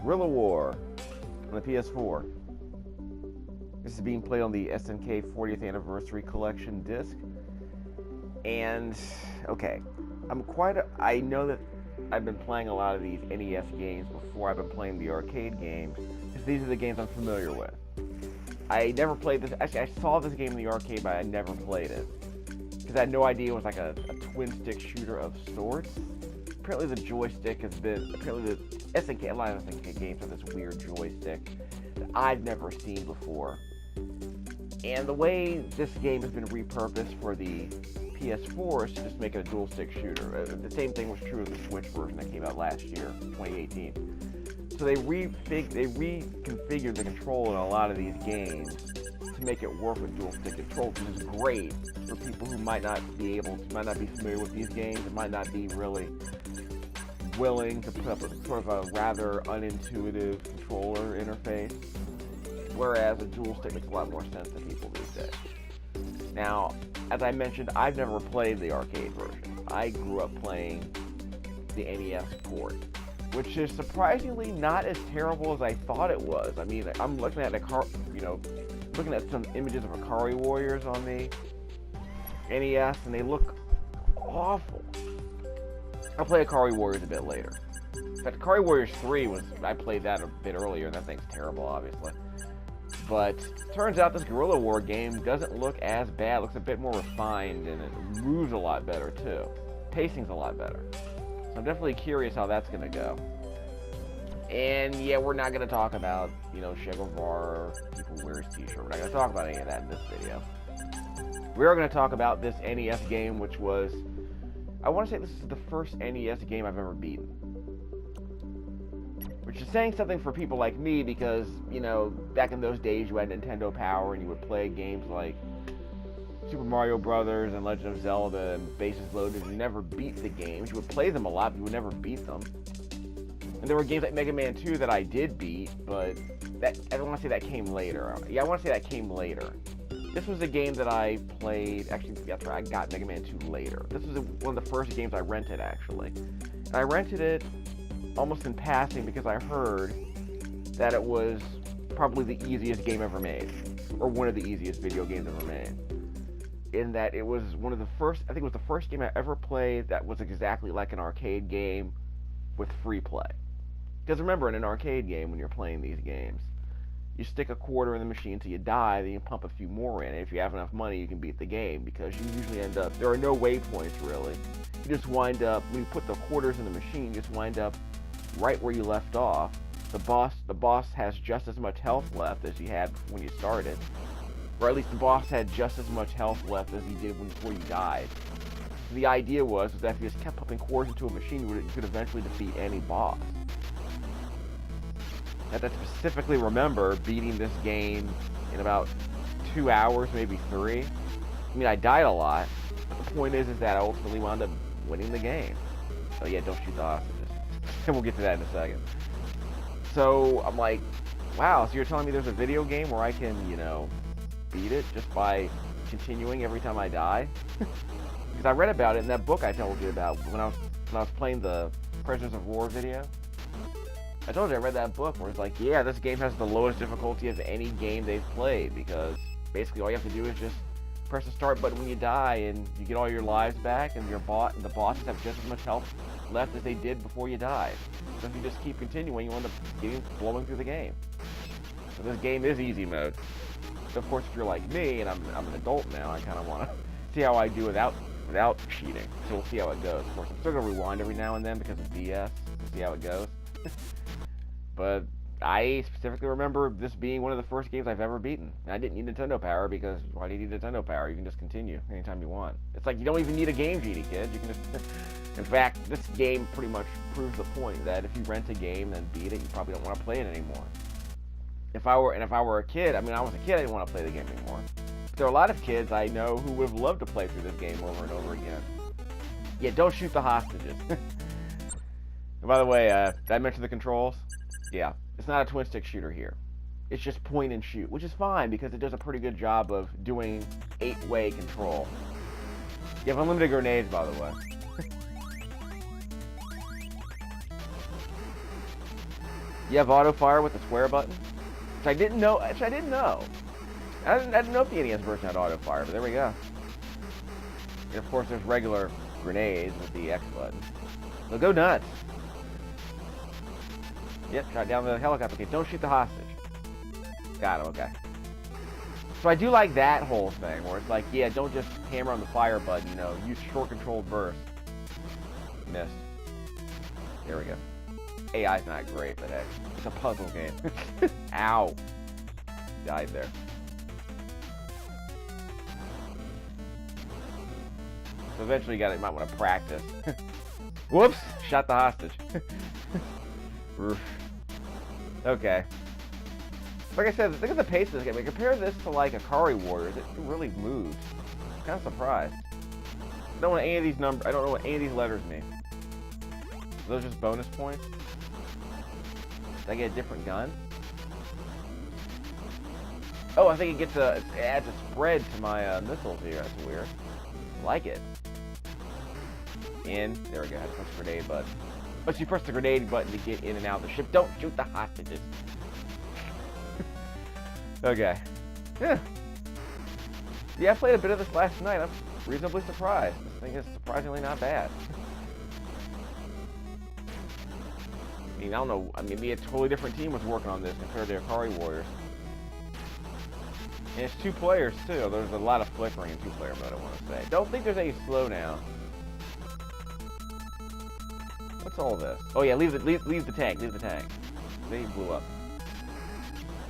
Guerrilla War on the PS4. This is being played on the SNK 40th Anniversary Collection disc. And, okay, I know that I've been playing a lot of these NES games before I've been playing the arcade games, because these are the games I'm familiar with. I never played this. Actually, I saw this game in the arcade, but I never played it, because I had no idea it was like a twin-stick shooter of sorts. Apparently the joystick has been, apparently the SNK, a lot of SNK games have this weird joystick that I've never seen before. And the way this game has been repurposed for the PS4 is to just make it a dual-stick shooter. The same thing was true of the Switch version that came out last year, 2018. So they reconfigured the control in a lot of these games to make it work with dual-stick control, which is great for people who might not be familiar with these games and might not be really willing to put up with sort of a rather unintuitive controller interface. Whereas a dual stick makes a lot more sense to people these days. Now, as I mentioned, I've never played the arcade version. I grew up playing the NES port, which is surprisingly not as terrible as I thought it was. I mean, I'm looking at looking at some images of Akari Warriors on the NES, and they look awful. I'll play Akari Warriors a bit later. In fact, Akari Warriors 3 I played that a bit earlier, and that thing's terrible, obviously. But turns out this Guerrilla War game doesn't look as bad. It looks a bit more refined, and it moves a lot better too. Pacing's a lot better. So I'm definitely curious how that's gonna go. And yeah, we're not gonna talk about, Che Guevara, people wear his t-shirt. We're not gonna talk about any of that in this video. We are gonna talk about this NES game, which was, I want to say this is the first NES game I've ever beaten. Which is saying something for people like me because, back in those days you had Nintendo Power and you would play games like Super Mario Brothers and Legend of Zelda and Bases Loaded. You never beat the games. You would play them a lot, but you would never beat them. And there were games like Mega Man 2 that I did beat, but I don't want to say that came later. Yeah, I want to say that came later. This was a game that I played, actually, that's right, I got Mega Man 2 later. This was one of the first games I rented, actually. And I rented it almost in passing because I heard that it was probably the easiest game ever made, or one of the easiest video games ever made. In that it was one of the first, I think it was the first game I ever played that was exactly like an arcade game with free play. Because remember, in an arcade game, when you're playing these games, you stick a quarter in the machine till you die, then you pump a few more in. And if you have enough money, you can beat the game, because you usually end up, there are no waypoints really. You just wind up, when you put the quarters in the machine, you just wind up right where you left off. The boss has just as much health left as he had when you started. Or at least the boss had just as much health left as he did before you died. The idea was that if you just kept pumping quarters into a machine, you could eventually defeat any boss. And I specifically remember beating this game in about 2 hours, maybe 3. I mean, I died a lot, but the point is that I ultimately wound up winning the game. So yeah, don't shoot the hostages. And we'll get to that in a second. So I'm like, wow, so you're telling me there's a video game where I can, beat it just by continuing every time I die? Because I read about it in that book I told you about when I was playing the Prisoners of War video. I told you I read that book where it's like, yeah, this game has the lowest difficulty of any game they've played, because basically all you have to do is just press the start button when you die, and you get all your lives back, and the bosses have just as much health left as they did before you died. So if you just keep continuing, you end up blowing through the game. So this game is easy mode. So of course, if you're like me, and I'm an adult now, I kind of want to see how I do without cheating. So we'll see how it goes. Of course, I'm still going to rewind every now and then because of BS. We'll see how it goes. But I specifically remember this being one of the first games I've ever beaten. And I didn't need Nintendo Power, because why do you need Nintendo Power? You can just continue anytime you want. It's like you don't even need a Game Genie, kid. You can just... In fact, this game pretty much proves the point that if you rent a game and beat it, you probably don't want to play it anymore. If I were a kid, I mean, I was a kid, I didn't want to play the game anymore. But there are a lot of kids I know who would have loved to play through this game over and over again. Yeah, don't shoot the hostages. And by the way, did I mention the controls? Yeah, it's not a twin-stick shooter here. It's just point and shoot, which is fine because it does a pretty good job of doing 8-way control. You have unlimited grenades, by the way. You have auto fire with the square button, which I didn't know. Which I didn't know. I didn't know if the NES version had auto fire, but there we go. And of course, there's regular grenades with the X button. So go nuts. Yep, shot down the helicopter. Okay, don't shoot the hostage. Got him. Okay. So I do like that whole thing, where it's like, yeah, don't just hammer on the fire button. You know, use short controlled burst. Missed. There we go. AI's not great, but hey, it's a puzzle game. Ow. Died there. So eventually you might want to practice. Whoops! Shot the hostage. Okay. Like I said, think of the pace of this game. I mean, compare this to like Akari Warriors. It really moves. I'm kind of surprised. I don't know what any of these numbers. I don't know what any of these letters mean. Are those just bonus points? Did I get a different gun? Oh, I think it adds a spread to my missiles here. That's weird. I like it. In. There we go. I had to press the grenade button. But you press the grenade button to get in and out of the ship. Don't shoot the hostages. Okay. Yeah. Yeah, I played a bit of this last night. I'm reasonably surprised. This thing is surprisingly not bad. I mean, I don't know. I mean, maybe a totally different team was working on this compared to Akari Warriors. And it's 2 players, too. There's a lot of flickering in 2-player mode, I want to say. Don't think there's any slowdown. What's all this? Oh, yeah, leave the tank. Leave the tank. Then he blew up.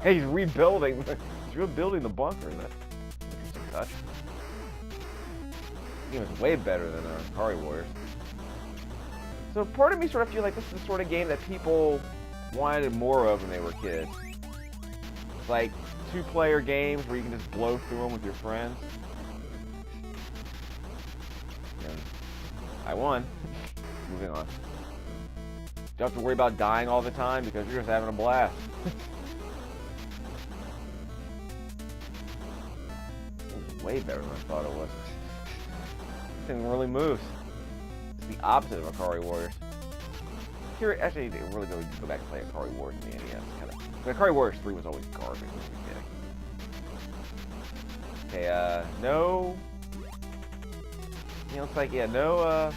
Hey, he's rebuilding. He's rebuilding the bunker. That's an interesting touch. This game is way better than Akari Warriors. So part of me sort of feels like this is the sort of game that people wanted more of when they were kids. It's like 2-player games where you can just blow through them with your friends. And I won. Moving on. Don't have to worry about dying all the time because you're just having a blast. It was way better than I thought it was. This thing really moves. It's the opposite of Akari Warriors. Here, actually, they really go back and play Akari Warriors in the NES. Akari Warriors 3 was always garbage. Okay, no. You know, it's like, yeah, no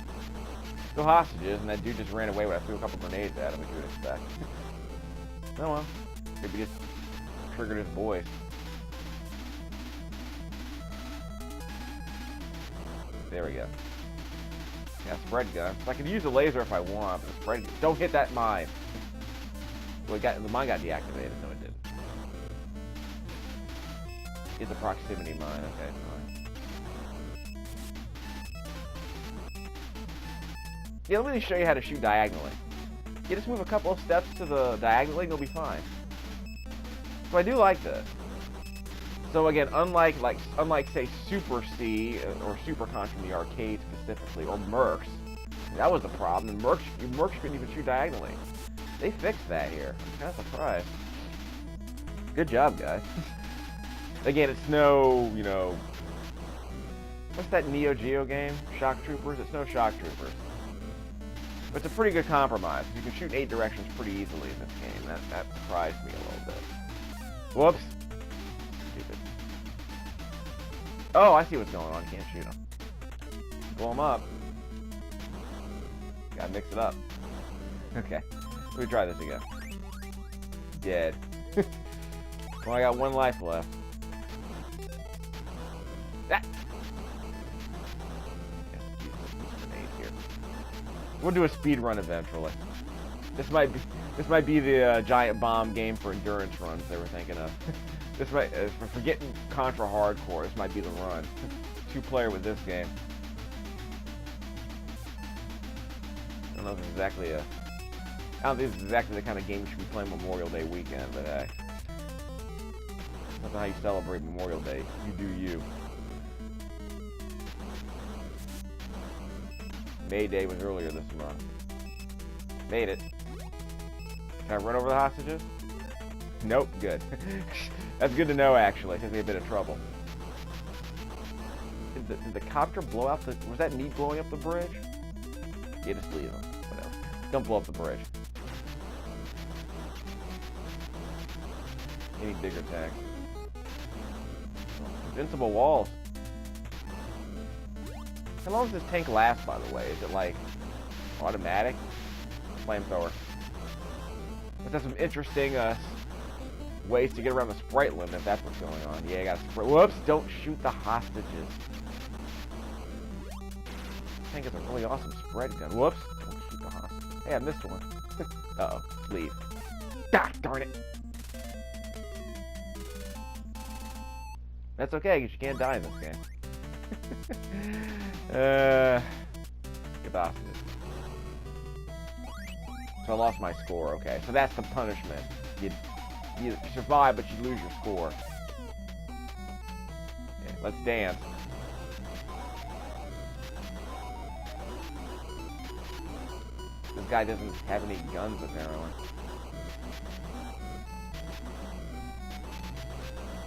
hostages, and that dude just ran away when I threw a couple grenades at him, as you would expect. Oh well. Maybe just triggered his boys. There we go. Yeah, spread gun. So I can use the laser if I want, but the spread... Don't hit that mine! Well, the mine got deactivated. No, it didn't. It's a proximity mine. Okay, fine. Yeah, let me show you how to shoot diagonally. You just move a couple of steps to the diagonally and you'll be fine. So I do like this. So again, unlike say Super C or Super Con from the arcade specifically, or Mercs, that was the problem. And Mercs couldn't even shoot diagonally. They fixed that here. I'm kind of surprised. Good job, guys. Again, it's no, you know, what's that Neo Geo game? Shock Troopers? It's no Shock Troopers. But it's a pretty good compromise. You can shoot in 8 directions pretty easily in this game. That surprised me a little bit. Whoops. Stupid. Oh, I see what's going on. You can't shoot them. Blow them up. Gotta mix it up. Okay. Let me try this again. Dead. Well, I got 1 life left. Ah! We'll do a speed run eventually. This might be the giant bomb game for endurance runs they were thinking of. This might for getting Contra hardcore. This might be the run. 2-player with this game. I don't know if it's exactly I don't think this is exactly the kind of game you should be playing Memorial Day weekend, but hey. That's not how you celebrate Memorial Day. You do you. May Day was earlier this month. Made it. Can I run over the hostages? Nope, good. That's good to know, actually. It took me a bit of trouble. Did the copter blow out the... Was that me blowing up the bridge? Yeah, just leave them. Whatever. Don't blow up the bridge. Any bigger tanks. Invincible walls. How long does this tank last, by the way? Is it like automatic? Flamethrower. But there's some interesting ways to get around the sprite limit, if that's what's going on. Yeah, I got sprite. Whoops! Don't shoot the hostages. This tank is a really awesome spread gun. Whoops! Don't shoot the hostages. Hey, I missed one. Uh-oh. Leave. Ah, darn it! That's okay, because you can't die in this game. Get off it. So I lost my score, okay. So that's the punishment. You survive, but you lose your score. Okay, let's dance. This guy doesn't have any guns, apparently.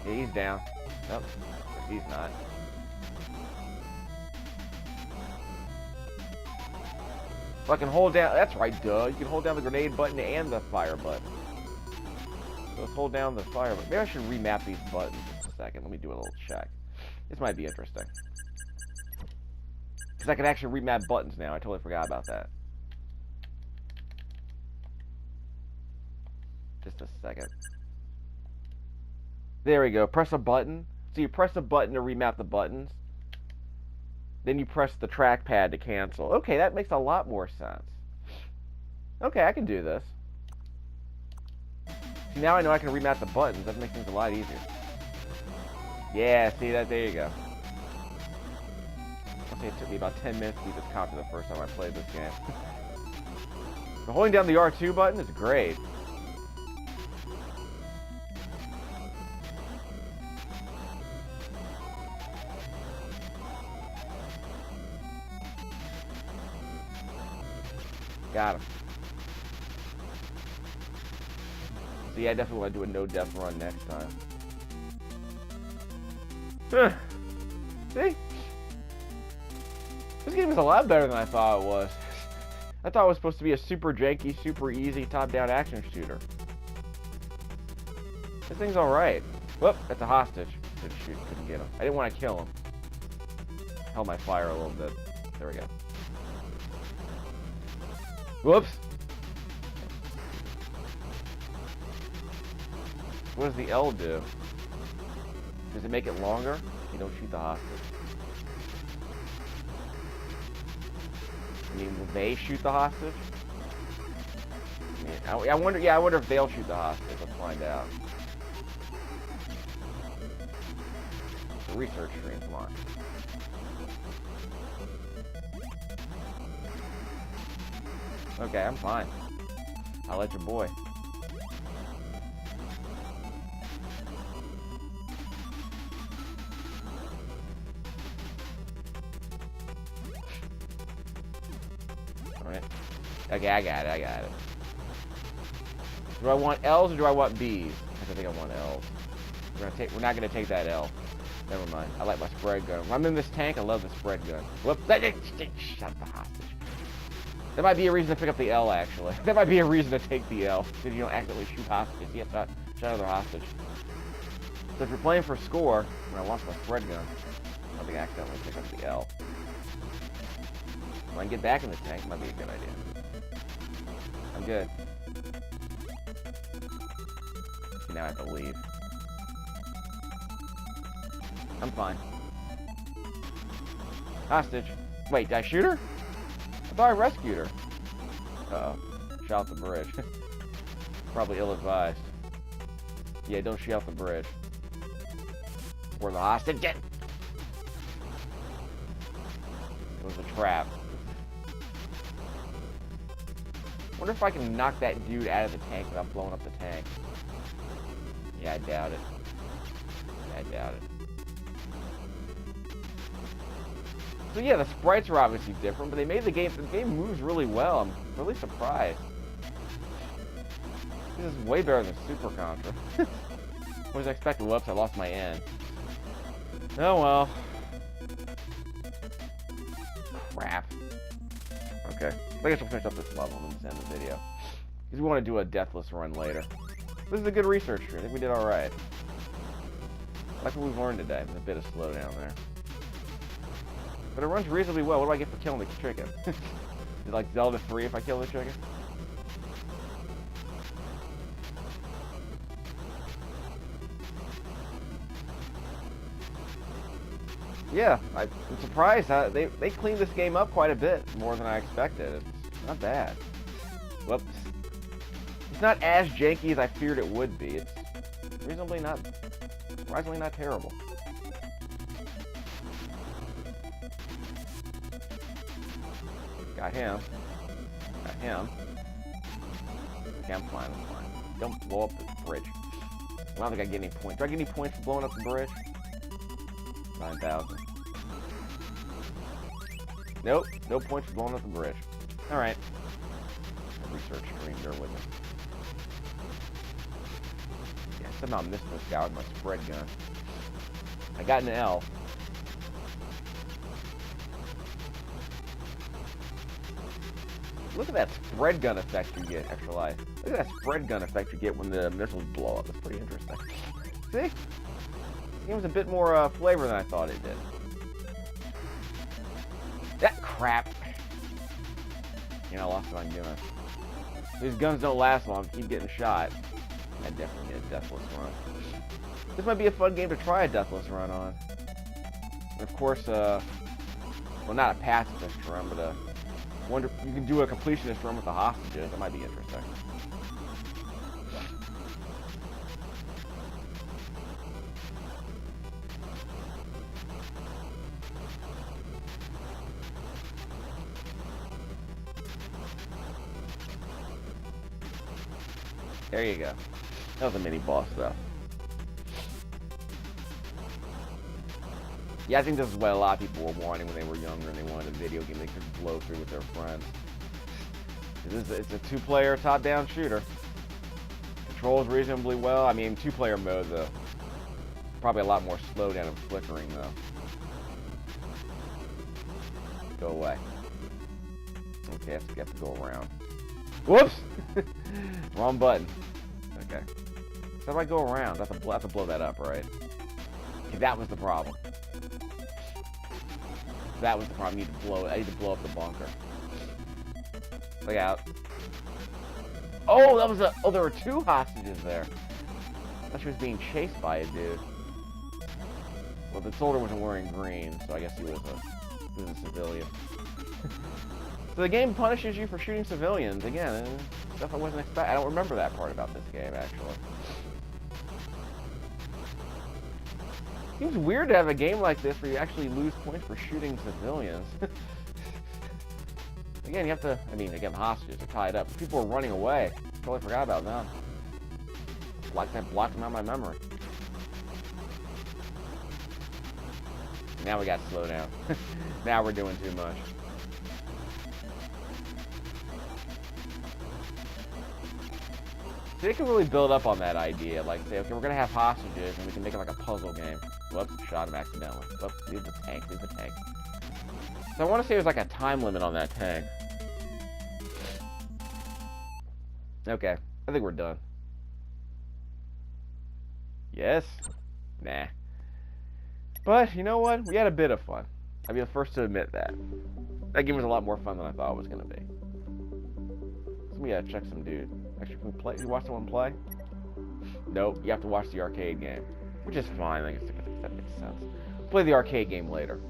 Yeah, he's down. Nope, he's not. So I can hold down, that's right, duh. You can hold down the grenade button and the fire button. So let's hold down the fire button. Maybe I should remap these buttons just a second. Let me do a little check. This might be interesting. Because I can actually remap buttons now. I totally forgot about that. Just a second. There we go. Press a button. So you press a button to remap the buttons. Then you press the trackpad to cancel. Okay, that makes a lot more sense. Okay, I can do this. See, now I know I can remap the buttons. That makes things a lot easier. Yeah, see that? There you go. I'll say it took me about 10 minutes to beat this copy the first time I played this game. But holding down the R2 button is great. Got him. So yeah, I definitely want to do a no-death run next time. See? This game is a lot better than I thought it was. I thought it was supposed to be a super janky, super easy top-down action shooter. This thing's alright. Whoop, that's a hostage. Couldn't get him. I didn't want to kill him. Held my fire a little bit. There we go. Whoops. What does the L do? Does it make it longer? You don't shoot the hostage. I mean, will they shoot the hostage? I mean, I wonder. Yeah, I wonder if they'll shoot the hostage. Let's find out. It's a research stream. Come on. Okay, I'm fine. I'll let your boy. Alright. Okay, I got it. Do I want L's or do I want B's? I think I want L's. We're not gonna take that L. Never mind. I like my spread gun. When I'm in this tank, I love the spread gun. Whoops. Shut the hostage. That might be a reason to pick up the L, actually. That might be a reason to take the L. Because you don't accidentally shoot hostages. You have to shoot another hostage. So if you're playing for score, when I lost my spread gun, I think I accidentally pick up the L. When I can get back in the tank, it might be a good idea. I'm good. See, now I have to leave. I'm fine. Hostage. Wait, did I shoot her? I thought I rescued her. Uh-oh. Shot the bridge. Probably ill-advised. Yeah, don't shoot out the bridge. Or the hostage. It was a trap. Wonder if I can knock that dude out of the tank without blowing up the tank. Yeah, I doubt it. Yeah, I doubt it. So yeah, the sprites are obviously different, but they made the game moves really well. I'm really surprised. This is way better than Super Contra. What was I expecting? Whoops, I lost my N. Oh well. Crap. Okay. I guess we'll finish up this level and then just end the video. Because we want to do a deathless run later. This is a good research stream. I think we did alright. I like what we've learned today. There's a bit of slowdown there. But it runs reasonably well. What do I get for killing the chicken? Is it like Zelda 3 if I kill the chicken? Yeah, I'm surprised. They cleaned this game up quite a bit more than I expected. It's not bad. Whoops. It's not as janky as I feared it would be. It's surprisingly not terrible. Got him. Got him. Okay, I'm fine. Don't blow up the bridge. I don't think I get any points. Do I get any points for blowing up the bridge? 9,000. Nope. No points for blowing up the bridge. Alright. Research stream there with me. Yeah, somehow missed this guy with my spread gun. I got an L. Look at that spread gun effect you get, extra life. Look at that spread gun effect you get when the missiles blow up. That's pretty interesting. See? This game was a bit more flavor than I thought it did. That crap. You know, I lost what I'm doing. These guns don't last long. Keep getting shot. I definitely need a deathless run. This might be a fun game to try a deathless run on. And of course, well, not a pacifist run, but wonder you can do a completionist run with the hostages. That might be interesting. There you go. That was a mini boss, though. Yeah, I think this is what a lot of people were wanting when they were younger and they wanted a video game they could blow through with their friends. It's a two-player top-down shooter. Controls reasonably well. I mean, two-player mode, though. Probably a lot more slowdown and flickering, though. Go away. Okay, I have to go around. Whoops! Wrong button. Okay. So how do I go around? I have to blow that up, right? Okay, that was the problem. That was the problem. I need to blow up the bunker. Look out. Oh, that was there were two hostages there. I thought she was being chased by a dude. Well, the soldier wasn't wearing green, so I guess he was a civilian. So the game punishes you for shooting civilians. Again, stuff I wasn't expecting. I don't remember that part about this game, actually. Seems weird to have a game like this where you actually lose points for shooting civilians. Again, you have to, again, hostages are tied up. People are running away. Totally forgot about them. Like that blocked them out of my memory. Now we got to slow down. Now we're doing too much. So they can really build up on that idea, like say, okay, we're gonna have hostages, and we can make it like a puzzle game. Whoops, shot him accidentally. Whoops, leave the tank. So I want to say there's like a time limit on that tank. Okay, I think we're done. Yes? Nah. But, you know what? We had a bit of fun. I'll be the first to admit that. That game was a lot more fun than I thought it was gonna be. So we gotta check some dude. Actually, can we play? You watch someone play? Nope, you have to watch the arcade game. Which is fine, I guess that makes sense. Play the arcade game later.